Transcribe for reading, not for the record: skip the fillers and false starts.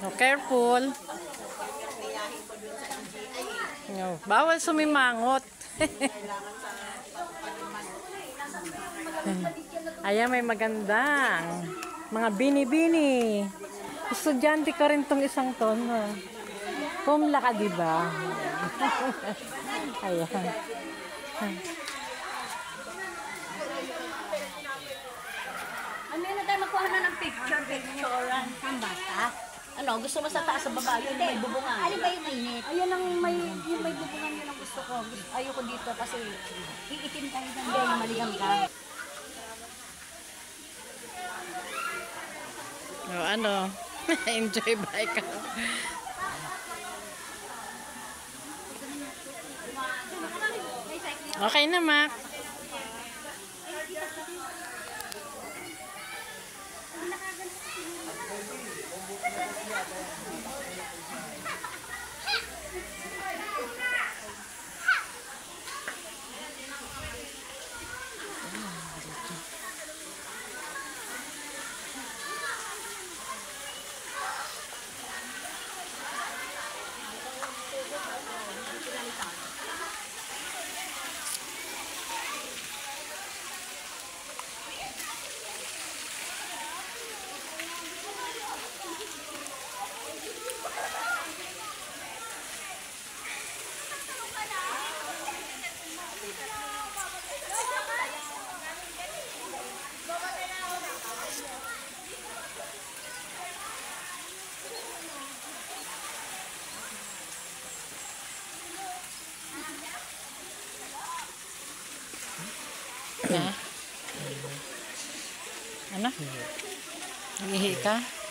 Oh, careful. No, bawal sumimangot. Ayan, may magandang mga bini-bini. Estudyante ka rin tong isang ton. Pumla ka, diba? Ayan. Ano yun na tayo magkuha na ng picture-picturean ng bata? Ano, gusto mo sa taas sa baba, yun may bubungan. Alin ba yung mainit? Ayun ang yung may bubungan yun ang gusto ko. Ayoko dito kasi iitim tayo ng dahil maligam ka. Oh, ano? Enjoy ba ka? Okay na, Mac. Ano? Ihi ka?